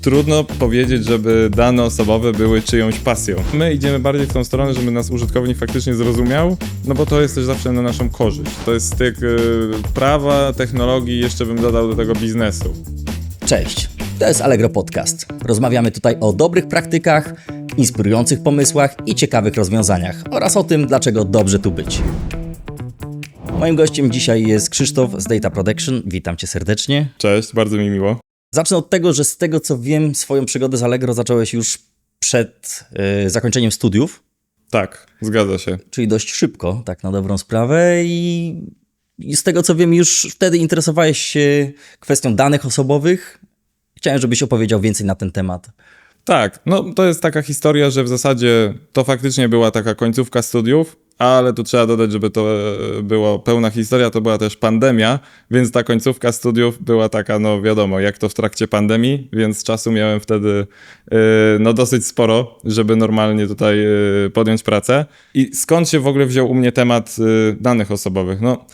Trudno powiedzieć, żeby dane osobowe były czyjąś pasją. My idziemy bardziej w tą stronę, żeby nas użytkownik faktycznie zrozumiał, no bo to jest też zawsze na naszą korzyść. To jest styk prawa, technologii, jeszcze bym dodał do tego biznesu. Cześć, to jest Allegro Podcast. Rozmawiamy tutaj o dobrych praktykach, inspirujących pomysłach i ciekawych rozwiązaniach oraz o tym, dlaczego dobrze tu być. Moim gościem dzisiaj jest Krzysztof z Data Protection. Witam Cię serdecznie. Cześć, bardzo mi miło. Zacznę od tego, że z tego co wiem, swoją przygodę z Allegro zacząłeś już przed zakończeniem studiów. Tak, zgadza się. Czyli dość szybko, tak na dobrą sprawę i z tego co wiem już wtedy interesowałeś się kwestią danych osobowych. Chciałem, żebyś opowiedział więcej na ten temat. Tak, no to jest taka historia, że w zasadzie to faktycznie była taka końcówka studiów, ale tu trzeba dodać, żeby to była pełna historia, to była też pandemia, więc ta końcówka studiów była taka, no wiadomo, jak to w trakcie pandemii, więc czasu miałem wtedy no dosyć sporo, żeby normalnie tutaj podjąć pracę. I skąd się w ogóle wziął u mnie temat danych osobowych? No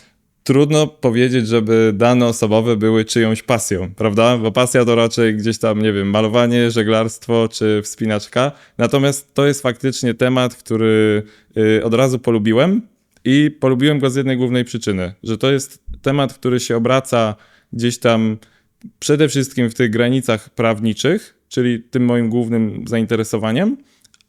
trudno powiedzieć, żeby dane osobowe były czyjąś pasją, prawda? Bo pasja to raczej gdzieś tam, nie wiem, malowanie, żeglarstwo czy wspinaczka. Natomiast to jest faktycznie temat, który od razu polubiłem i polubiłem go z jednej głównej przyczyny, że to jest temat, który się obraca gdzieś tam przede wszystkim w tych granicach prawniczych, czyli tym moim głównym zainteresowaniem,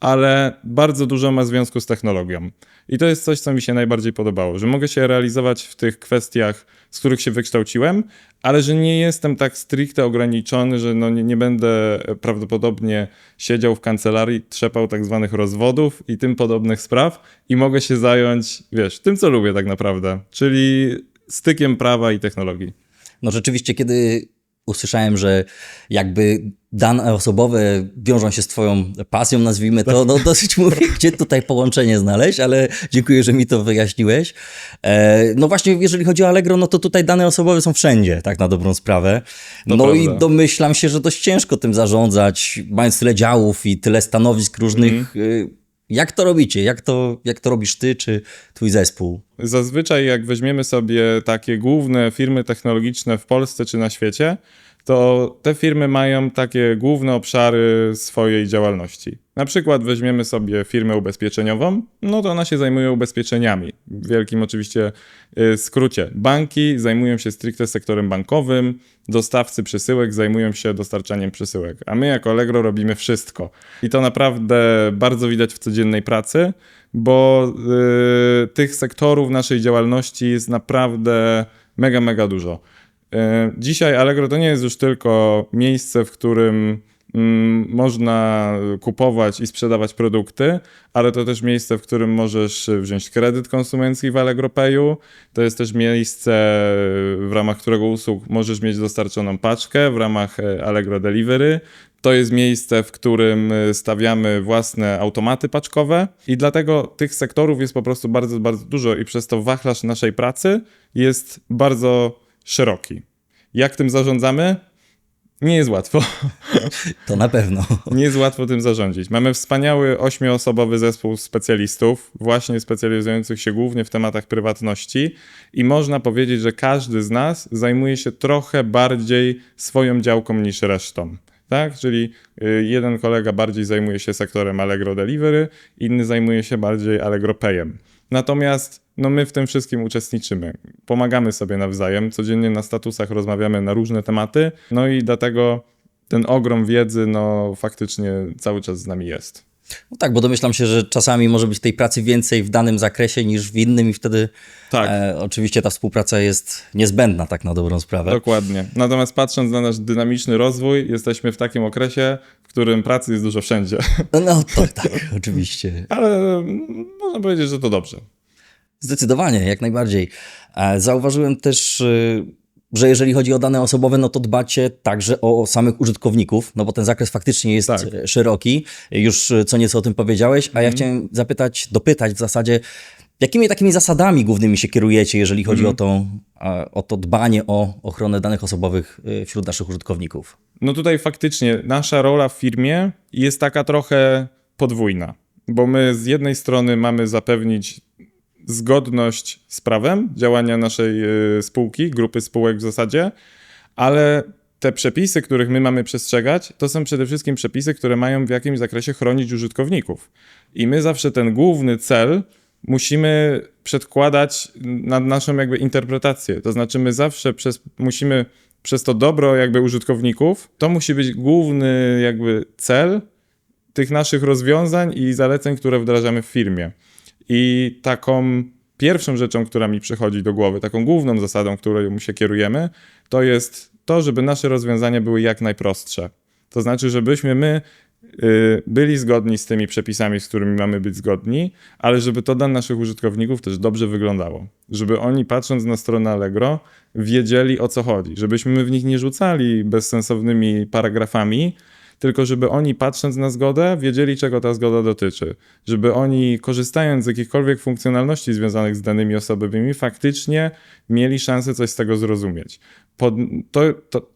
ale bardzo dużo ma związku z technologią. I to jest coś, co mi się najbardziej podobało, że mogę się realizować w tych kwestiach, z których się wykształciłem, ale że nie jestem tak stricte ograniczony, że no nie będę prawdopodobnie siedział w kancelarii, trzepał tak zwanych rozwodów i tym podobnych spraw i mogę się zająć, wiesz, tym, co lubię tak naprawdę, czyli stykiem prawa i technologii. No rzeczywiście, kiedy usłyszałem, że jakby dane osobowe wiążą się z twoją pasją, nazwijmy to, no dosyć mówię, gdzie tutaj połączenie znaleźć, ale dziękuję, że mi to wyjaśniłeś. No właśnie, jeżeli chodzi o Allegro, no to tutaj dane osobowe są wszędzie, tak na dobrą sprawę. To no prawda. I domyślam się, że dość ciężko tym zarządzać, mając tyle działów i tyle stanowisk różnych. Jak to robicie? Jak to robisz ty czy twój zespół? Zazwyczaj jak weźmiemy sobie takie główne firmy technologiczne w Polsce czy na świecie, to te firmy mają takie główne obszary swojej działalności. Na przykład weźmiemy sobie firmę ubezpieczeniową, no to ona się zajmuje ubezpieczeniami. W wielkim oczywiście skrócie. Banki zajmują się stricte sektorem bankowym, dostawcy przesyłek zajmują się dostarczaniem przesyłek, a my jako Allegro robimy wszystko. I to naprawdę bardzo widać w codziennej pracy, bo tych sektorów naszej działalności jest naprawdę mega dużo. Dzisiaj Allegro to nie jest już tylko miejsce, w którym można kupować i sprzedawać produkty, ale to też miejsce, w którym możesz wziąć kredyt konsumencki w Allegro Payu. To jest też miejsce, w ramach którego usług możesz mieć dostarczoną paczkę w ramach Allegro Delivery. To jest miejsce, w którym stawiamy własne automaty paczkowe i dlatego tych sektorów jest po prostu bardzo dużo i przez to wachlarz naszej pracy jest bardzo szeroki. Jak tym zarządzamy? Nie jest łatwo. To na pewno. Nie jest łatwo tym zarządzić. Mamy wspaniały 8-osobowy zespół specjalistów, właśnie specjalizujących się głównie w tematach prywatności i można powiedzieć, że każdy z nas zajmuje się trochę bardziej swoją działką niż resztą. Tak? Czyli jeden kolega bardziej zajmuje się sektorem Allegro Delivery, inny zajmuje się bardziej Allegro Payem. Natomiast no my w tym wszystkim uczestniczymy, pomagamy sobie nawzajem, codziennie na statusach rozmawiamy na różne tematy, no i dlatego ten ogrom wiedzy no faktycznie cały czas z nami jest. No tak, bo domyślam się, że czasami może być tej pracy więcej w danym zakresie niż w innym i wtedy Tak. Oczywiście ta współpraca jest niezbędna, tak na dobrą sprawę. Dokładnie. Natomiast patrząc na nasz dynamiczny rozwój, jesteśmy w takim okresie, w którym pracy jest dużo wszędzie. No to tak, oczywiście. Ale można powiedzieć, że to dobrze. Zdecydowanie, jak najbardziej. Zauważyłem też, że jeżeli chodzi o dane osobowe, no to dbacie także o samych użytkowników, no bo ten zakres faktycznie jest szeroki. Już co nieco o tym powiedziałeś, a ja chciałem dopytać w zasadzie, jakimi takimi zasadami głównymi się kierujecie, jeżeli chodzi o to dbanie o ochronę danych osobowych wśród naszych użytkowników? No tutaj faktycznie nasza rola w firmie jest taka trochę podwójna, bo my z jednej strony mamy zapewnić zgodność z prawem działania naszej spółki, grupy spółek w zasadzie, ale te przepisy, których my mamy przestrzegać, to są przede wszystkim przepisy, które mają w jakimś zakresie chronić użytkowników. I my zawsze ten główny cel musimy przedkładać nad naszą jakby interpretację. To znaczy my zawsze musimy przez to dobro jakby użytkowników, to musi być główny jakby cel tych naszych rozwiązań i zaleceń, które wdrażamy w firmie. I taką pierwszą rzeczą, która mi przychodzi do głowy, taką główną zasadą, którą się kierujemy, to jest to, żeby nasze rozwiązania były jak najprostsze. To znaczy, żebyśmy my byli zgodni z tymi przepisami, z którymi mamy być zgodni, ale żeby to dla naszych użytkowników też dobrze wyglądało. Żeby oni, patrząc na stronę Allegro, wiedzieli, o co chodzi. Żebyśmy w nich nie rzucali bezsensownymi paragrafami, tylko żeby oni, patrząc na zgodę, wiedzieli, czego ta zgoda dotyczy. Żeby oni, korzystając z jakichkolwiek funkcjonalności związanych z danymi osobowymi, faktycznie mieli szansę coś z tego zrozumieć.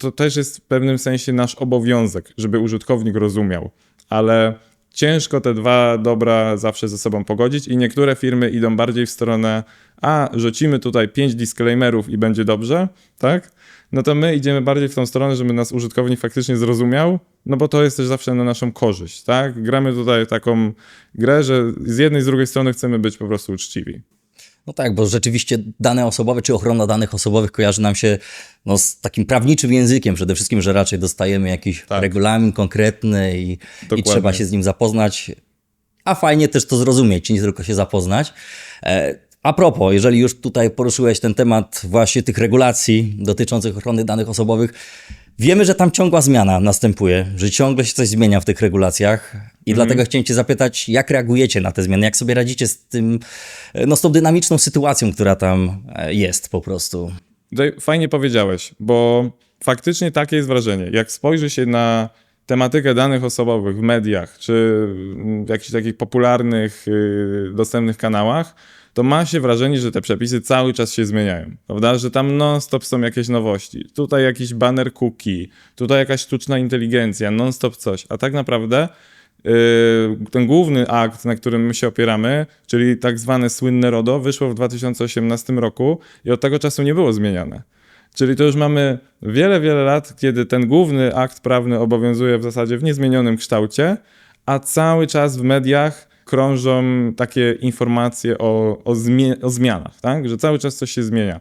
To też jest w pewnym sensie nasz obowiązek, żeby użytkownik rozumiał, ale ciężko te dwa dobra zawsze ze sobą pogodzić i niektóre firmy idą bardziej w stronę rzucimy tutaj 5 disclaimerów i będzie dobrze, tak? No to my idziemy bardziej w tą stronę, żeby nas użytkownik faktycznie zrozumiał, no bo to jest też zawsze na naszą korzyść, tak? Gramy tutaj taką grę, że z jednej i z drugiej strony chcemy być po prostu uczciwi. No tak, bo rzeczywiście dane osobowe czy ochrona danych osobowych kojarzy nam się z takim prawniczym językiem przede wszystkim, że raczej dostajemy jakiś regulamin konkretny i trzeba się z nim zapoznać, a fajnie też to zrozumieć, nie tylko się zapoznać. A propos, jeżeli już tutaj poruszyłeś ten temat właśnie tych regulacji dotyczących ochrony danych osobowych, wiemy, że tam ciągła zmiana następuje, że ciągle się coś zmienia w tych regulacjach i dlatego chciałem cię zapytać, jak reagujecie na te zmiany, jak sobie radzicie z tym, z tą dynamiczną sytuacją, która tam jest po prostu. Fajnie powiedziałeś, bo faktycznie takie jest wrażenie. Jak spojrzy się na tematykę danych osobowych w mediach, czy w jakichś takich popularnych, dostępnych kanałach, to ma się wrażenie, że te przepisy cały czas się zmieniają, prawda? Że tam non-stop są jakieś nowości. Tutaj jakiś banner cookie, tutaj jakaś sztuczna inteligencja, non-stop coś. A tak naprawdę ten główny akt, na którym my się opieramy, czyli tak zwane słynne RODO, wyszło w 2018 roku i od tego czasu nie było zmieniane. Czyli to już mamy wiele, wiele lat, kiedy ten główny akt prawny obowiązuje w zasadzie w niezmienionym kształcie, a cały czas w mediach krążą takie informacje o zmianach, tak? Że cały czas coś się zmienia.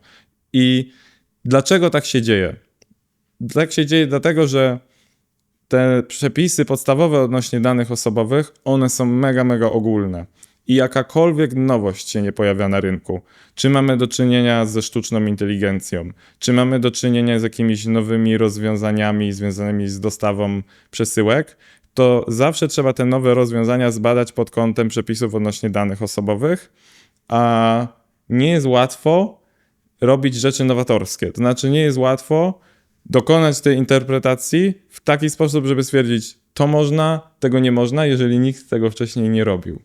I dlaczego tak się dzieje? Tak się dzieje dlatego, że te przepisy podstawowe odnośnie danych osobowych, one są mega, mega ogólne. I jakakolwiek nowość się nie pojawia na rynku, czy mamy do czynienia ze sztuczną inteligencją, czy mamy do czynienia z jakimiś nowymi rozwiązaniami związanymi z dostawą przesyłek, to zawsze trzeba te nowe rozwiązania zbadać pod kątem przepisów odnośnie danych osobowych, a nie jest łatwo robić rzeczy nowatorskie. To znaczy nie jest łatwo dokonać tej interpretacji w taki sposób, żeby stwierdzić, to można, tego nie można, jeżeli nikt tego wcześniej nie robił.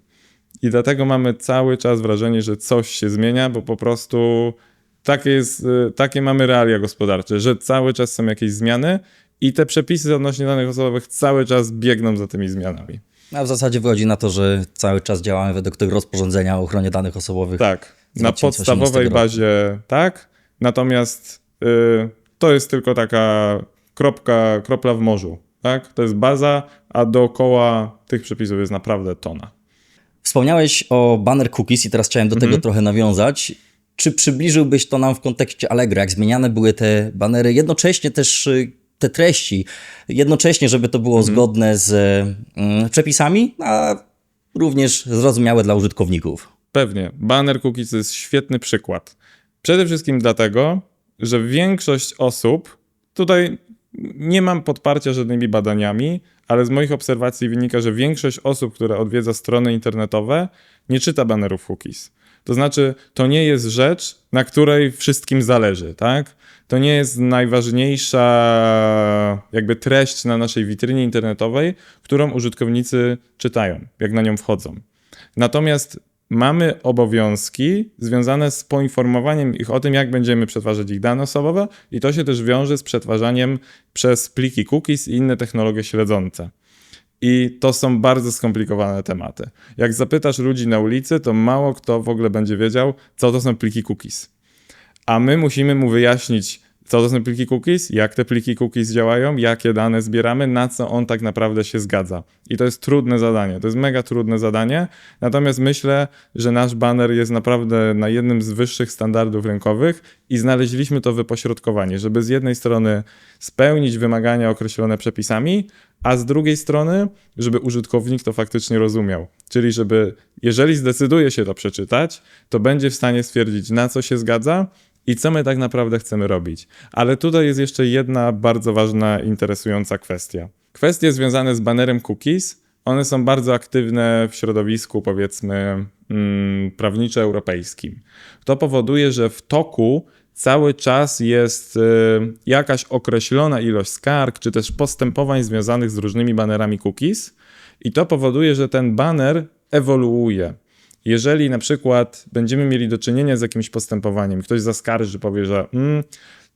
I dlatego mamy cały czas wrażenie, że coś się zmienia, bo po prostu takie mamy realia gospodarcze, że cały czas są jakieś zmiany i te przepisy odnośnie danych osobowych cały czas biegną za tymi zmianami. A w zasadzie wychodzi na to, że cały czas działamy według tego rozporządzenia o ochronie danych osobowych. Tak, na podstawowej bazie tak, natomiast to jest tylko taka kropla w morzu, tak? To jest baza, a dookoła tych przepisów jest naprawdę tona. Wspomniałeś o banner cookies i teraz chciałem do tego trochę nawiązać. Czy przybliżyłbyś to nam w kontekście Allegro, jak zmieniane były te banery, jednocześnie też te treści, jednocześnie, żeby to było zgodne z przepisami, a również zrozumiałe dla użytkowników? Pewnie. Banner cookies to jest świetny przykład. Przede wszystkim dlatego, że większość osób, tutaj nie mam podparcia żadnymi badaniami, ale z moich obserwacji wynika, że większość osób, które odwiedza strony internetowe, nie czyta banerów cookies. To znaczy, to nie jest rzecz, na której wszystkim zależy, tak? To nie jest najważniejsza jakby treść na naszej witrynie internetowej, którą użytkownicy czytają, jak na nią wchodzą. Natomiast mamy obowiązki związane z poinformowaniem ich o tym, jak będziemy przetwarzać ich dane osobowe i to się też wiąże z przetwarzaniem przez pliki cookies i inne technologie śledzące. I to są bardzo skomplikowane tematy. Jak zapytasz ludzi na ulicy, to mało kto w ogóle będzie wiedział, co to są pliki cookies. A my musimy mu wyjaśnić, Co to są pliki cookies? Jak te pliki cookies działają? Jakie dane zbieramy? Na co on tak naprawdę się zgadza? I to jest trudne zadanie. To jest mega trudne zadanie. Natomiast myślę, że nasz baner jest naprawdę na jednym z wyższych standardów rynkowych i znaleźliśmy to wypośrodkowanie, żeby z jednej strony spełnić wymagania określone przepisami, a z drugiej strony, żeby użytkownik to faktycznie rozumiał. Czyli żeby, jeżeli zdecyduje się to przeczytać, to będzie w stanie stwierdzić, na co się zgadza i co my tak naprawdę chcemy robić. Ale tutaj jest jeszcze jedna bardzo ważna, interesująca kwestia. Kwestie związane z banerem cookies, one są bardzo aktywne w środowisku, powiedzmy, prawniczo-europejskim. To powoduje, że w toku cały czas jest jakaś określona ilość skarg, czy też postępowań związanych z różnymi banerami cookies i to powoduje, że ten baner ewoluuje. Jeżeli na przykład będziemy mieli do czynienia z jakimś postępowaniem, ktoś zaskarży, powie, że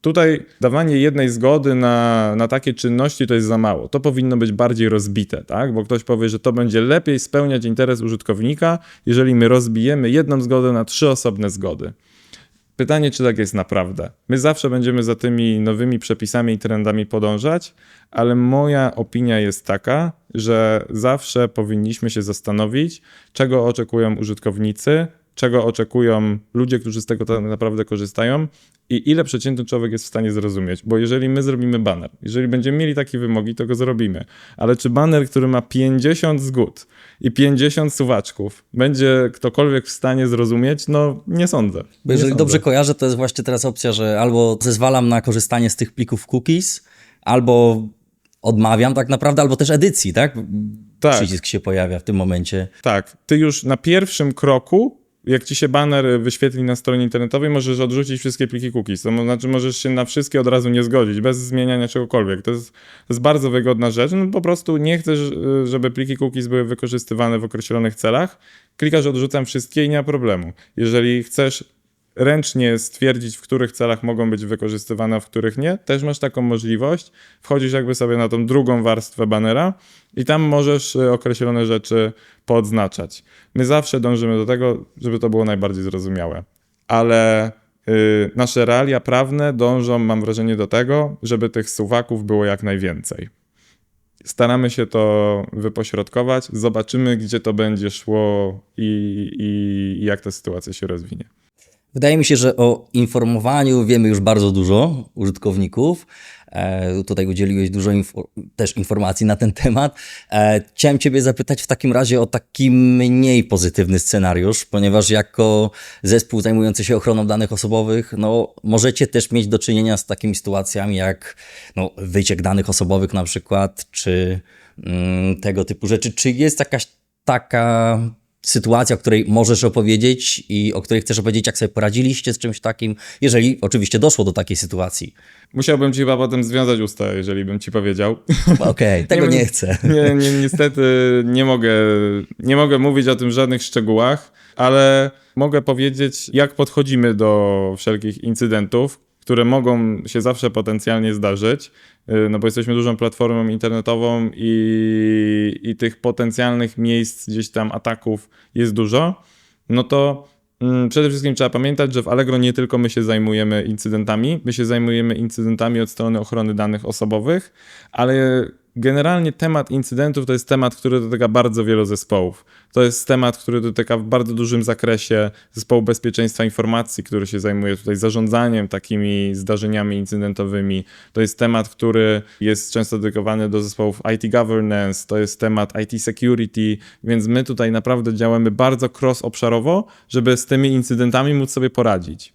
tutaj dawanie jednej zgody na takie czynności to jest za mało. To powinno być bardziej rozbite, tak? Bo ktoś powie, że to będzie lepiej spełniać interes użytkownika, jeżeli my rozbijemy jedną zgodę na 3 osobne zgody. Pytanie, czy tak jest naprawdę. My zawsze będziemy za tymi nowymi przepisami i trendami podążać, ale moja opinia jest taka, że zawsze powinniśmy się zastanowić, czego oczekują użytkownicy, czego oczekują ludzie, którzy z tego tak naprawdę korzystają i ile przeciętny człowiek jest w stanie zrozumieć. Bo jeżeli my zrobimy baner, jeżeli będziemy mieli takie wymogi, to go zrobimy. Ale czy baner, który ma 50 zgód i 50 suwaczków, będzie ktokolwiek w stanie zrozumieć? No nie sądzę. Bo jeżeli dobrze kojarzę, to jest właśnie teraz opcja, że albo zezwalam na korzystanie z tych plików cookies, albo odmawiam tak naprawdę, albo też edycji, tak? Tak. Przycisk się pojawia w tym momencie. Tak. Ty już na pierwszym kroku, jak ci się baner wyświetli na stronie internetowej, możesz odrzucić wszystkie pliki cookies. To znaczy możesz się na wszystkie od razu nie zgodzić, bez zmieniania czegokolwiek. To jest bardzo wygodna rzecz. No, po prostu nie chcesz, żeby pliki cookies były wykorzystywane w określonych celach. Klikasz odrzucam wszystkie i nie ma problemu. Jeżeli chcesz ręcznie stwierdzić, w których celach mogą być wykorzystywane, a w których nie, też masz taką możliwość. Wchodzisz jakby sobie na tą drugą warstwę banera i tam możesz określone rzeczy poodznaczać. My zawsze dążymy do tego, żeby to było najbardziej zrozumiałe, ale nasze realia prawne dążą, mam wrażenie, do tego, żeby tych suwaków było jak najwięcej. Staramy się to wypośrodkować, zobaczymy, gdzie to będzie szło i jak ta sytuacja się rozwinie. Wydaje mi się, że o informowaniu wiemy już bardzo dużo użytkowników. Tutaj udzieliłeś dużo też informacji na ten temat. Chciałem Ciebie zapytać w takim razie o taki mniej pozytywny scenariusz, ponieważ jako zespół zajmujący się ochroną danych osobowych, no, możecie też mieć do czynienia z takimi sytuacjami jak wyciek danych osobowych na przykład, czy tego typu rzeczy. Czy jest jakaś taka sytuacja, o której możesz opowiedzieć i o której chcesz opowiedzieć, jak sobie poradziliście z czymś takim, jeżeli oczywiście doszło do takiej sytuacji? Musiałbym ci chyba potem związać usta, jeżeli bym ci powiedział. Okej, tego nie chcę. Niestety nie mogę mówić o tym w żadnych szczegółach, ale mogę powiedzieć, jak podchodzimy do wszelkich incydentów, które mogą się zawsze potencjalnie zdarzyć, no bo jesteśmy dużą platformą internetową i tych potencjalnych miejsc gdzieś tam ataków jest dużo, no to przede wszystkim trzeba pamiętać, że w Allegro nie tylko my się zajmujemy incydentami od strony ochrony danych osobowych, ale generalnie temat incydentów to jest temat, który dotyka bardzo wielu zespołów. To jest temat, który dotyka w bardzo dużym zakresie zespołu bezpieczeństwa informacji, który się zajmuje tutaj zarządzaniem takimi zdarzeniami incydentowymi. To jest temat, który jest często dedykowany do zespołów IT governance, to jest temat IT security, więc my tutaj naprawdę działamy bardzo cross-obszarowo, żeby z tymi incydentami móc sobie poradzić.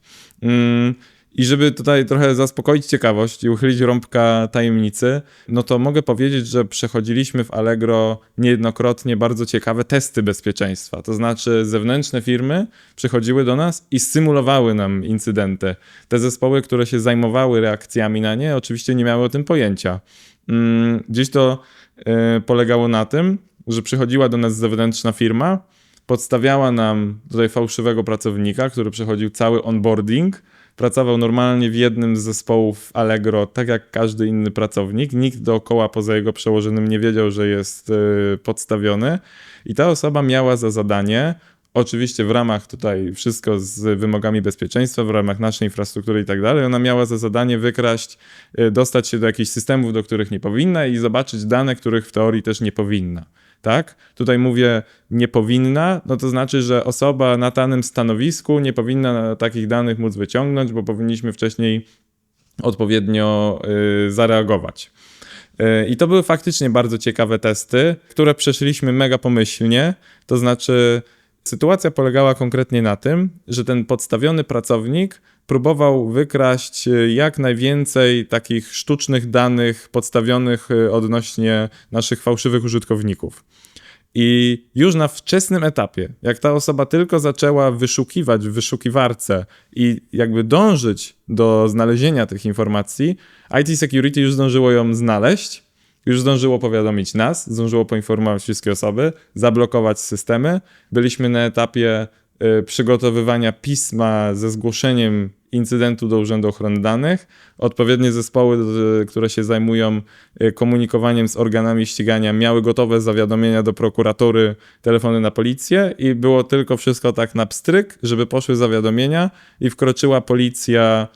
I żeby tutaj trochę zaspokoić ciekawość i uchylić rąbka tajemnicy, no to mogę powiedzieć, że przechodziliśmy w Allegro niejednokrotnie bardzo ciekawe testy bezpieczeństwa. To znaczy zewnętrzne firmy przychodziły do nas i symulowały nam incydenty. Te zespoły, które się zajmowały reakcjami na nie, oczywiście nie miały o tym pojęcia. Gdzieś to polegało na tym, że przychodziła do nas zewnętrzna firma, podstawiała nam tutaj fałszywego pracownika, który przechodził cały onboarding, pracował normalnie w jednym z zespołów Allegro, tak jak każdy inny pracownik. Nikt dookoła poza jego przełożonym nie wiedział, że jest podstawiony. I ta osoba miała za zadanie oczywiście w ramach tutaj wszystko z wymogami bezpieczeństwa, w ramach naszej infrastruktury i tak dalej. Ona miała za zadanie wykraść, dostać się do jakichś systemów, do których nie powinna i zobaczyć dane, których w teorii też nie powinna. Tak? Tutaj mówię nie powinna, no to znaczy, że osoba na danym stanowisku nie powinna takich danych móc wyciągnąć, bo powinniśmy wcześniej odpowiednio zareagować. I to były faktycznie bardzo ciekawe testy, które przeszliśmy mega pomyślnie, to znaczy sytuacja polegała konkretnie na tym, że ten podstawiony pracownik próbował wykraść jak najwięcej takich sztucznych danych podstawionych odnośnie naszych fałszywych użytkowników. I już na wczesnym etapie, jak ta osoba tylko zaczęła wyszukiwać w wyszukiwarce i jakby dążyć do znalezienia tych informacji, IT Security już zdążyło ją znaleźć, już zdążyło powiadomić nas, zdążyło poinformować wszystkie osoby, zablokować systemy. Byliśmy na etapie przygotowywania pisma ze zgłoszeniem incydentu do Urzędu Ochrony Danych. Odpowiednie zespoły, które się zajmują komunikowaniem z organami ścigania, miały gotowe zawiadomienia do prokuratury, telefony na policję i było tylko wszystko tak na pstryk, żeby poszły zawiadomienia i wkroczyła policja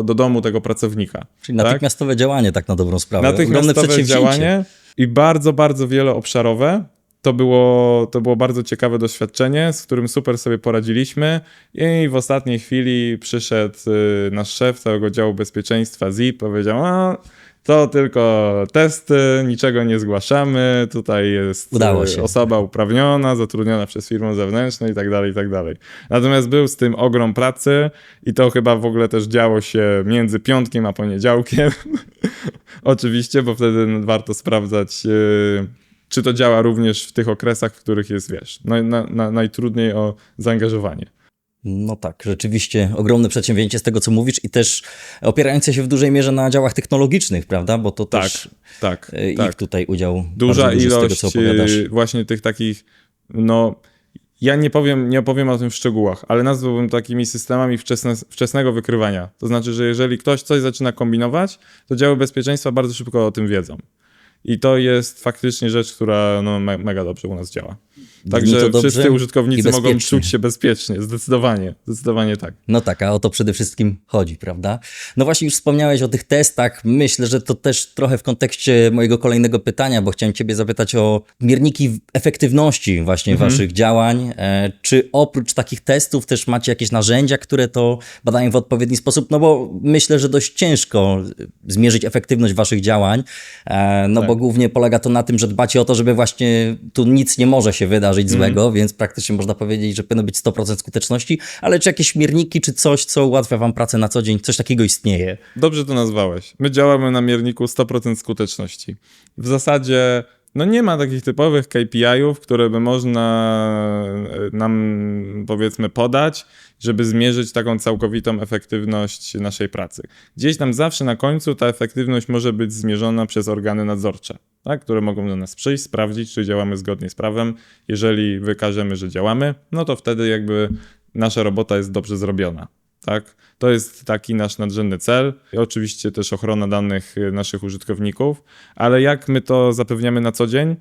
do domu tego pracownika. Czyli natychmiastowe działanie, tak na dobrą sprawę. Natychmiastowe działanie i bardzo, bardzo wieloobszarowe. To było bardzo ciekawe doświadczenie, z którym super sobie poradziliśmy i w ostatniej chwili przyszedł nasz szef całego działu bezpieczeństwa ZIP, powiedział, to tylko testy, niczego nie zgłaszamy, tutaj jest osoba uprawniona, zatrudniona przez firmę zewnętrzną i tak dalej, i tak dalej. Natomiast był z tym ogrom pracy i to chyba w ogóle też działo się między piątkiem a poniedziałkiem. Oczywiście, bo wtedy warto sprawdzać, czy to działa również w tych okresach, w których jest, najtrudniej o zaangażowanie. No tak, rzeczywiście ogromne przedsięwzięcie z tego, co mówisz i też opierające się w dużej mierze na działach technologicznych, prawda? Bo to też ich tutaj udział duża ilość z tego, co opowiadasz. Właśnie tych takich, ja nie opowiem o tym w szczegółach, ale nazwałbym takimi systemami wczesnego wykrywania. To znaczy, że jeżeli ktoś coś zaczyna kombinować, to działy bezpieczeństwa bardzo szybko o tym wiedzą. I to jest faktycznie rzecz, która mega dobrze u nas działa. Także wszyscy użytkownicy mogą czuć się bezpiecznie, zdecydowanie tak. No tak, a o to przede wszystkim chodzi, prawda? No właśnie już wspomniałeś o tych testach, myślę, że to też trochę w kontekście mojego kolejnego pytania, bo chciałem ciebie zapytać o mierniki efektywności właśnie waszych działań. Czy oprócz takich testów też macie jakieś narzędzia, które to badają w odpowiedni sposób? No bo myślę, że dość ciężko zmierzyć efektywność waszych działań, bo głównie polega to na tym, że dbacie o to, żeby właśnie tu nic nie może się wydarzyć złego, więc praktycznie można powiedzieć, że powinno być 100% skuteczności, ale czy jakieś mierniki, czy coś, co ułatwia wam pracę na co dzień, coś takiego istnieje? Dobrze to nazwałeś. My działamy na mierniku 100% skuteczności. W zasadzie nie ma takich typowych KPI-ów, które by można nam, powiedzmy, podać, żeby zmierzyć taką całkowitą efektywność naszej pracy. Gdzieś tam zawsze na końcu ta efektywność może być zmierzona przez organy nadzorcze, tak, które mogą do nas przyjść, sprawdzić, czy działamy zgodnie z prawem. Jeżeli wykażemy, że działamy, no to wtedy jakby nasza robota jest dobrze zrobiona. Tak? To jest taki nasz nadrzędny cel. I oczywiście też ochrona danych naszych użytkowników, ale jak my to zapewniamy na co dzień?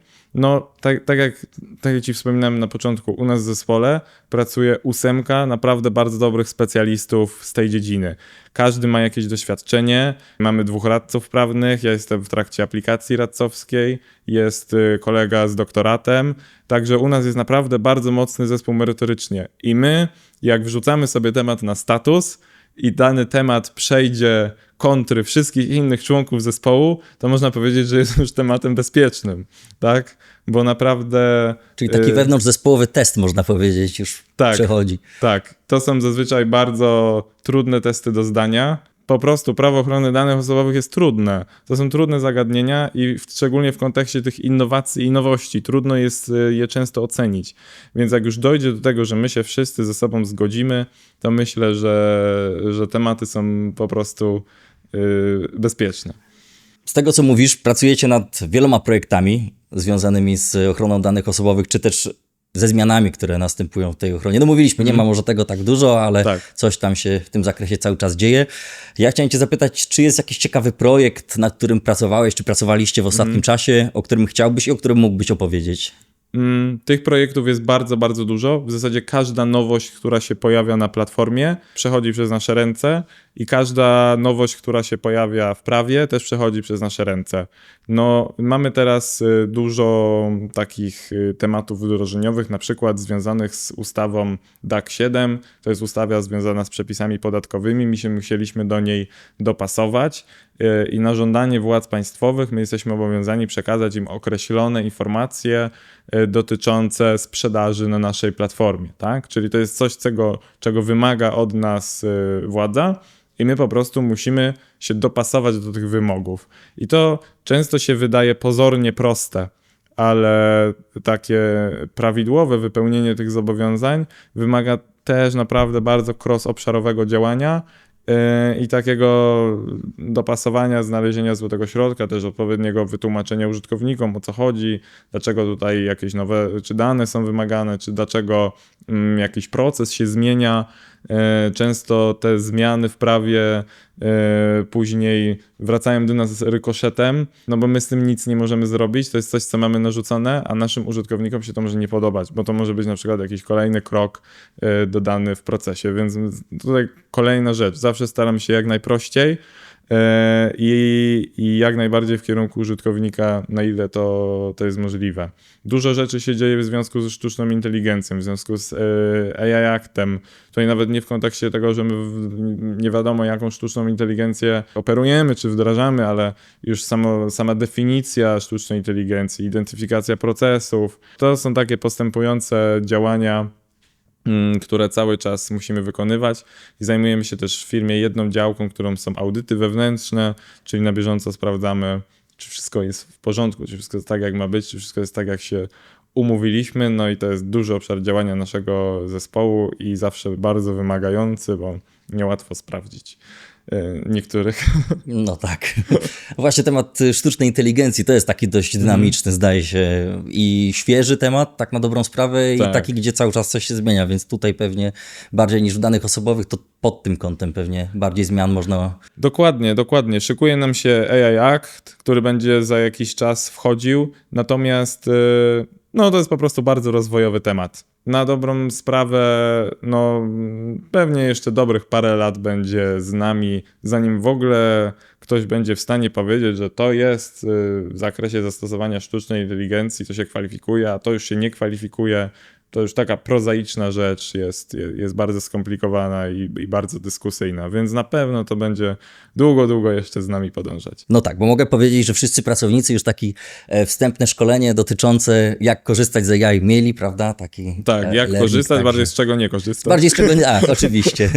Tak jak ci wspominałem na początku, u nas w zespole pracuje 8 naprawdę bardzo dobrych specjalistów z tej dziedziny. Każdy ma jakieś doświadczenie, mamy 2 radców prawnych, ja jestem w trakcie aplikacji radcowskiej, jest kolega z doktoratem, także u nas jest naprawdę bardzo mocny zespół merytorycznie i my, jak wrzucamy sobie temat na status i dany temat przejdzie kontry wszystkich innych członków zespołu, to można powiedzieć, że jest już tematem bezpiecznym, tak? Bo naprawdę... Czyli taki wewnątrzzespołowy test, można powiedzieć, już przechodzi. Tak, to są zazwyczaj bardzo trudne testy do zdania. Po prostu prawo ochrony danych osobowych jest trudne. To są trudne zagadnienia i szczególnie w kontekście tych innowacji i nowości trudno jest je często ocenić. Więc jak już dojdzie do tego, że my się wszyscy ze sobą zgodzimy, to myślę, że tematy są po prostu bezpieczne. Z tego, co mówisz, pracujecie nad wieloma projektami związanymi z ochroną danych osobowych, czy też ze zmianami, które następują w tej ochronie. No mówiliśmy, nie ma może tego tak dużo, ale coś tam się w tym zakresie cały czas dzieje. Ja chciałem cię zapytać, czy jest jakiś ciekawy projekt, nad którym pracowałeś, czy pracowaliście w ostatnim czasie, o którym chciałbyś i o którym mógłbyś opowiedzieć? Tych projektów jest bardzo, bardzo dużo. W zasadzie każda nowość, która się pojawia na platformie, przechodzi przez nasze ręce i każda nowość, która się pojawia w prawie, też przechodzi przez nasze ręce. No, mamy teraz dużo takich tematów wdrożeniowych, na przykład związanych z ustawą DAC 7. To jest ustawa związana z przepisami podatkowymi. My się musieliśmy do niej dopasować i na żądanie władz państwowych my jesteśmy obowiązani przekazać im określone informacje dotyczące sprzedaży na naszej platformie, tak? Czyli to jest coś, czego wymaga od nas władza i my po prostu musimy się dopasować do tych wymogów. I to często się wydaje pozornie proste, ale takie prawidłowe wypełnienie tych zobowiązań wymaga też naprawdę bardzo cross-obszarowego działania i takiego dopasowania, znalezienia złotego środka, też odpowiedniego wytłumaczenia użytkownikom, o co chodzi, dlaczego tutaj jakieś nowe czy dane są wymagane, czy dlaczego jakiś proces się zmienia. Często te zmiany w prawie później wracają do nas rykoszetem, no bo my z tym nic nie możemy zrobić, to jest coś, co mamy narzucone, a naszym użytkownikom się to może nie podobać, bo to może być na przykład jakiś kolejny krok dodany w procesie, więc tutaj kolejna rzecz, zawsze staram się jak najprościej i jak najbardziej w kierunku użytkownika, na ile to jest możliwe. Dużo rzeczy się dzieje w związku ze sztuczną inteligencją, w związku z AI Actem. Tutaj nawet nie w kontekście tego, że my nie wiadomo jaką sztuczną inteligencję operujemy czy wdrażamy, ale już sama definicja sztucznej inteligencji, identyfikacja procesów, to są takie postępujące działania, które cały czas musimy wykonywać i zajmujemy się też w firmie jedną działką, którą są audyty wewnętrzne, czyli na bieżąco sprawdzamy, czy wszystko jest w porządku, czy wszystko jest tak, jak ma być, czy wszystko jest tak, jak się umówiliśmy, no i to jest duży obszar działania naszego zespołu i zawsze bardzo wymagający, bo niełatwo sprawdzić niektórych. No tak. Właśnie temat sztucznej inteligencji to jest taki dość dynamiczny, zdaje się, i świeży temat, tak na dobrą sprawę, Tak. i taki, gdzie cały czas coś się zmienia, więc tutaj pewnie bardziej niż w danych osobowych, to pod tym kątem pewnie bardziej zmian można... Dokładnie. Szykuje nam się AI Act, który będzie za jakiś czas wchodził, natomiast no to jest po prostu bardzo rozwojowy temat. Na dobrą sprawę, no pewnie jeszcze dobrych parę lat będzie z nami, zanim w ogóle ktoś będzie w stanie powiedzieć, że to jest w zakresie zastosowania sztucznej inteligencji, to się kwalifikuje, a to już się nie kwalifikuje. To już taka prozaiczna rzecz jest bardzo skomplikowana i bardzo dyskusyjna, więc na pewno to będzie długo jeszcze z nami podążać. No tak, bo mogę powiedzieć, że wszyscy pracownicy już takie wstępne szkolenie dotyczące jak korzystać z AI mieli, prawda? Taki Tak, jak korzystać, także. bardziej z czego nie korzystać. Bardziej z czego nie, oczywiście.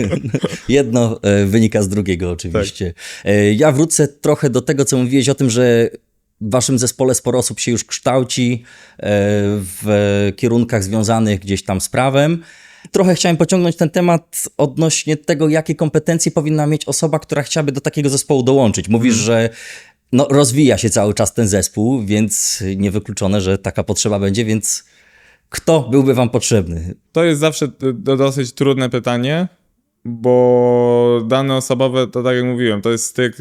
Jedno wynika z drugiego oczywiście. Tak. Ja wrócę trochę do tego, co mówiłeś o tym, że w waszym zespole sporo osób się już kształci w kierunkach związanych gdzieś tam z prawem. Trochę chciałem pociągnąć ten temat odnośnie tego, jakie kompetencje powinna mieć osoba, która chciałaby do takiego zespołu dołączyć. Mówisz, że no, rozwija się cały czas ten zespół, więc niewykluczone, że taka potrzeba będzie, więc kto byłby wam potrzebny? To jest zawsze dosyć trudne pytanie, bo dane osobowe, to tak jak mówiłem, to jest styk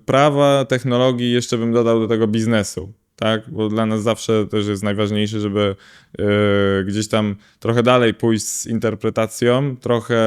prawa, technologii, jeszcze bym dodał do tego biznesu, tak? Bo dla nas zawsze też jest najważniejsze, żeby gdzieś tam trochę dalej pójść z interpretacją, trochę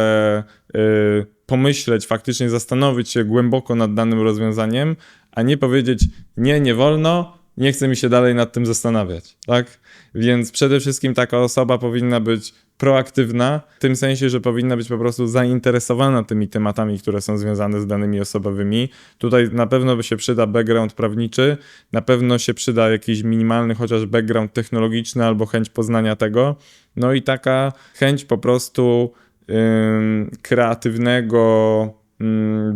pomyśleć, faktycznie zastanowić się głęboko nad danym rozwiązaniem, a nie powiedzieć nie wolno, nie chce mi się dalej nad tym zastanawiać, tak? Więc przede wszystkim taka osoba powinna być proaktywna, w tym sensie, że powinna być po prostu zainteresowana tymi tematami, które są związane z danymi osobowymi. Tutaj na pewno by się przyda background prawniczy, na pewno się przyda jakiś minimalny chociaż background technologiczny albo chęć poznania tego. No i taka chęć po prostu kreatywnego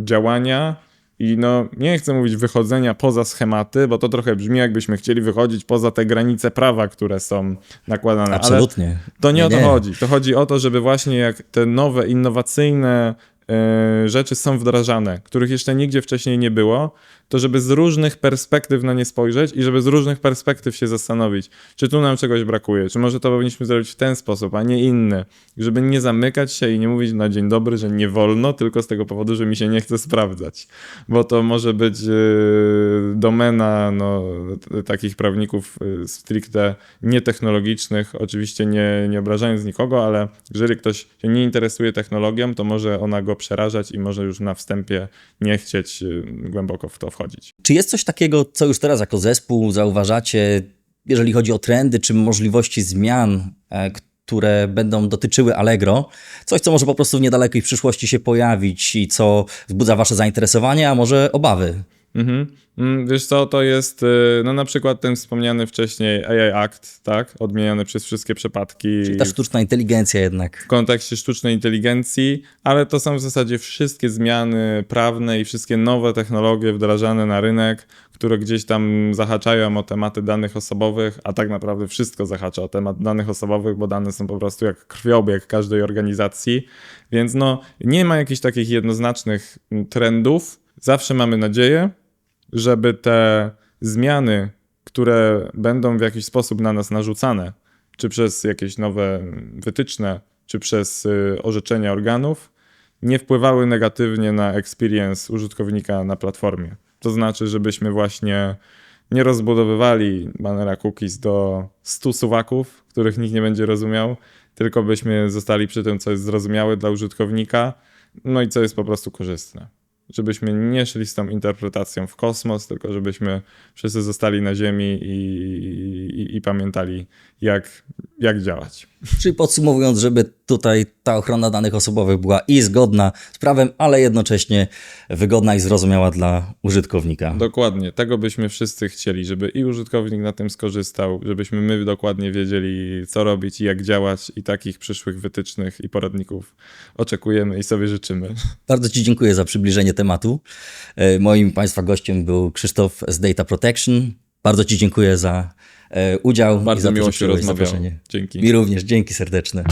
działania. I no, nie chcę mówić wychodzenia poza schematy, bo to trochę brzmi, jakbyśmy chcieli wychodzić poza te granice prawa, które są nakładane. Absolutnie. Ale to nie o to chodzi. To chodzi o to, żeby właśnie jak te nowe, innowacyjne rzeczy są wdrażane, których jeszcze nigdzie wcześniej nie było, to żeby z różnych perspektyw na nie spojrzeć i żeby z różnych perspektyw się zastanowić, czy tu nam czegoś brakuje, czy może to powinniśmy zrobić w ten sposób, a nie inny. Żeby nie zamykać się i nie mówić na dzień dobry, że nie wolno, tylko z tego powodu, że mi się nie chce sprawdzać. Bo to może być domena takich prawników stricte nietechnologicznych, oczywiście nie obrażając nikogo, ale jeżeli ktoś się nie interesuje technologią, to może ona go przerażać i może już na wstępie nie chcieć głęboko w to wchodzić. Czy jest coś takiego, co już teraz jako zespół zauważacie, jeżeli chodzi o trendy czy możliwości zmian, które będą dotyczyły Allegro? Coś, co może po prostu w niedalekiej przyszłości się pojawić i co wzbudza wasze zainteresowanie, a może obawy? Wiesz co, to jest no na przykład ten wspomniany wcześniej AI Act, tak? Odmieniany przez wszystkie przypadki. Czyli ta sztuczna inteligencja jednak. W kontekście sztucznej inteligencji, ale to są w zasadzie wszystkie zmiany prawne i wszystkie nowe technologie wdrażane na rynek, które gdzieś tam zahaczają o tematy danych osobowych, a tak naprawdę wszystko zahacza o temat danych osobowych, bo dane są po prostu jak krwiobieg każdej organizacji, więc no nie ma jakichś takich jednoznacznych trendów. Zawsze mamy nadzieję, żeby te zmiany, które będą w jakiś sposób na nas narzucane, czy przez jakieś nowe wytyczne, czy przez orzeczenia organów, nie wpływały negatywnie na experience użytkownika na platformie. To znaczy, żebyśmy właśnie nie rozbudowywali banera cookies do 100 suwaków, których nikt nie będzie rozumiał, tylko byśmy zostali przy tym, co jest zrozumiałe dla użytkownika, no i co jest po prostu korzystne. Żebyśmy nie szli z tą interpretacją w kosmos, tylko żebyśmy wszyscy zostali na ziemi i pamiętali, jak działać. Czyli podsumowując, żeby tutaj ta ochrona danych osobowych była i zgodna z prawem, ale jednocześnie wygodna i zrozumiała dla użytkownika. Dokładnie, tego byśmy wszyscy chcieli, żeby i użytkownik na tym skorzystał, żebyśmy my dokładnie wiedzieli, co robić i jak działać, i takich przyszłych wytycznych i poradników oczekujemy i sobie życzymy. Bardzo ci dziękuję za przybliżenie tematu. Moim Państwa gościem był Krzysztof z Data Protection. Bardzo ci dziękuję za udział Bardzo i za to, miło że się przyjąłeś rozmawiało. zaproszenie. Dzięki. Mi również, dzięki serdeczne.